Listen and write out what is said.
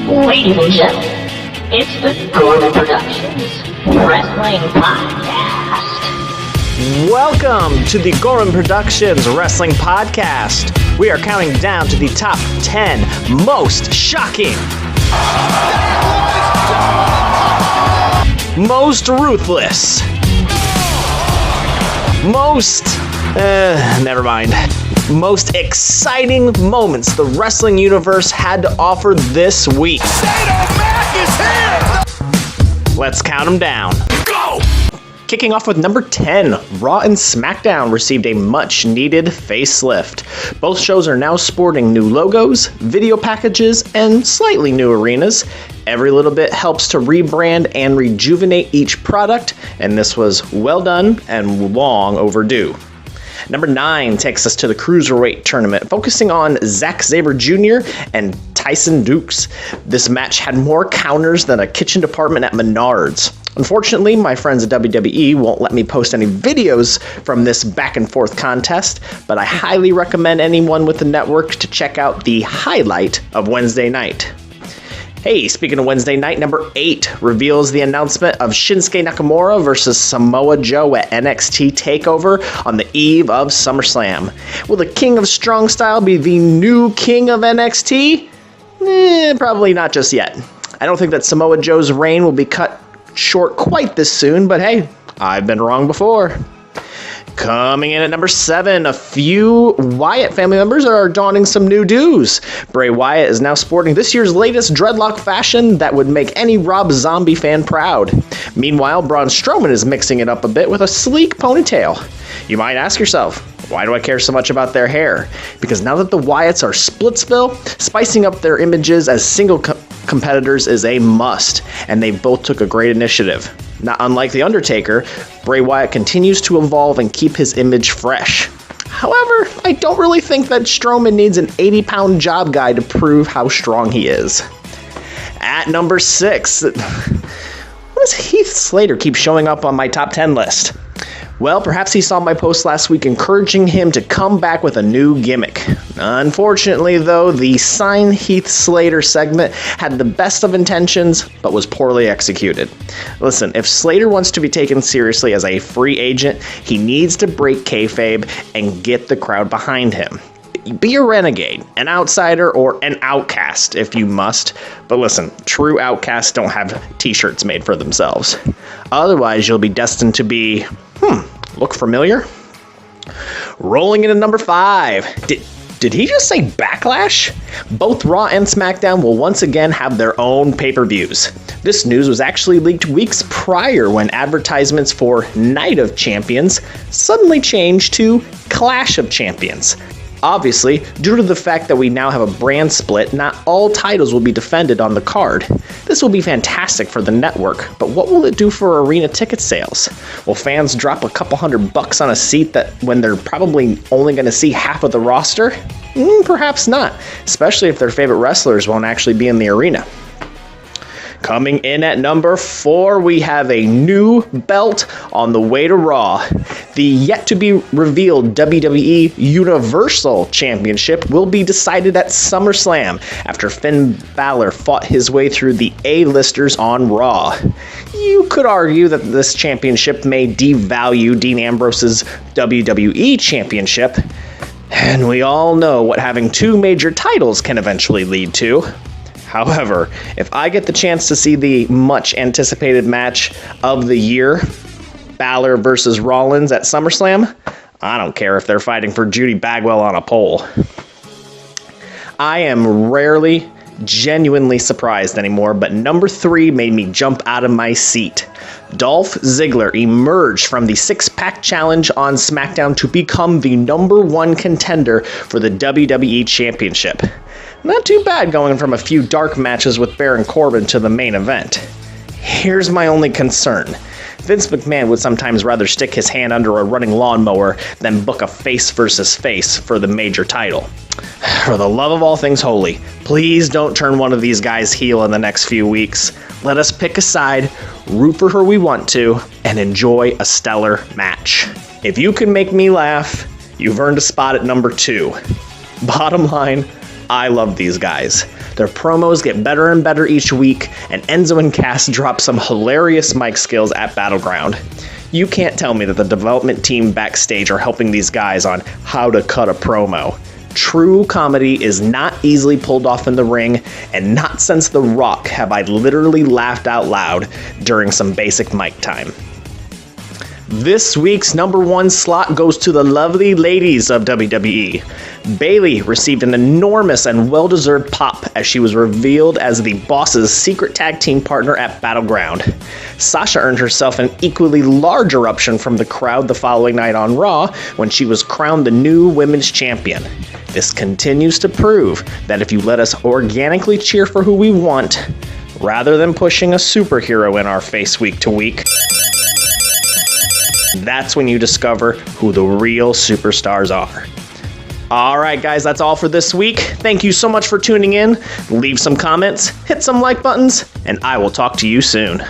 Ladies and gentlemen, it's the Gormon Productions Wrestling Podcast. Welcome to the Gormon Productions Wrestling Podcast. We are counting down to the top 10 most shocking, most ruthless, most exciting moments the wrestling universe had to offer this week. Let's count them down. Go! Kicking off with number 10, Raw and Smackdown received a much-needed facelift. Both shows are now sporting new logos, video packages, and slightly new arenas. Every little bit helps to rebrand and rejuvenate each product, and this was well done and long overdue. Number 9 takes us to the Cruiserweight tournament, focusing on Zack Sabre Jr. and Tyson Dukes. This match had more counters than a kitchen department at Menards. Unfortunately, my friends at WWE won't let me post any videos from this back and forth contest, but I highly recommend anyone with the network to check out the highlight of Wednesday night. Hey, speaking of Wednesday night, number 8 reveals the announcement of Shinsuke Nakamura versus Samoa Joe at NXT TakeOver on the eve of SummerSlam. Will the King of Strong Style be the new King of NXT? Probably not just yet. I don't think that Samoa Joe's reign will be cut short quite this soon, but hey, I've been wrong before. Coming in at number 7, a few Wyatt family members are donning some new dues. Bray Wyatt is now sporting this year's latest dreadlock fashion that would make any Rob Zombie fan proud. Meanwhile, Braun Strowman is mixing it up a bit with a sleek ponytail. You might ask yourself, why do I care so much about their hair? Because now that the Wyatts are Splitsville, spicing up their images as single competitors is a must, and they both took a great initiative. Not unlike The Undertaker, Bray Wyatt continues to evolve and keep his image fresh. However, I don't really think that Strowman needs an 80-pound job guy to prove how strong he is. At number 6, why does Heath Slater keep showing up on my top 10 list? Well, perhaps he saw my post last week encouraging him to come back with a new gimmick. Unfortunately, though, the Sign Heath Slater segment had the best of intentions, but was poorly executed. Listen, if Slater wants to be taken seriously as a free agent, he needs to break kayfabe and get the crowd behind him. Be a renegade, an outsider, or an outcast if you must. But listen, true outcasts don't have t-shirts made for themselves. Otherwise, you'll be destined to be, look familiar? Rolling into number 5. Did he just say Backlash? Both Raw and SmackDown will once again have their own pay-per-views. This news was actually leaked weeks prior when advertisements for Night of Champions suddenly changed to Clash of Champions. Obviously, due to the fact that we now have a brand split, not all titles will be defended on the card. This will be fantastic for the network, but what will it do for arena ticket sales? Will fans drop a couple $100 on a seat that when they're probably only going to see half of the roster? Perhaps not, especially if their favorite wrestlers won't actually be in the arena. Coming in at number 4, we have a new belt on the way to Raw. The yet-to-be-revealed WWE Universal Championship will be decided at SummerSlam after Finn Balor fought his way through the A-listers on Raw. You could argue that this championship may devalue Dean Ambrose's WWE Championship, and we all know what having 2 major titles can eventually lead to. However, if I get the chance to see the much-anticipated match of the year, Balor versus Rollins at SummerSlam, I don't care if they're fighting for Judy Bagwell on a pole. I am rarely genuinely surprised anymore, but number 3 made me jump out of my seat. Dolph Ziggler emerged from the 6-pack challenge on SmackDown to become the number 1 contender for the WWE Championship. Not too bad going from a few dark matches with Baron Corbin to the main event. Here's my only concern. Vince McMahon would sometimes rather stick his hand under a running lawnmower than book a face versus face for the major title. For the love of all things holy, please don't turn one of these guys heel in the next few weeks. Let us pick a side, root for who we want to, and enjoy a stellar match. If you can make me laugh, you've earned a spot at number 2. Bottom line, I love these guys. Their promos get better and better each week, and Enzo and Cass drop some hilarious mic skills at Battleground. You can't tell me that the development team backstage are helping these guys on how to cut a promo. True comedy is not easily pulled off in the ring, and not since The Rock have I literally laughed out loud during some basic mic time. This week's number 1 slot goes to the lovely ladies of WWE. Bayley received an enormous and well-deserved pop as she was revealed as the Boss's secret tag team partner at Battleground. Sasha earned herself an equally large eruption from the crowd the following night on Raw when she was crowned the new women's champion. This continues to prove that if you let us organically cheer for who we want, rather than pushing a superhero in our face week to week, that's when you discover who the real superstars are. Alright guys, that's all for this week. Thank you so much for tuning in. Leave some comments, hit some like buttons, and I will talk to you soon.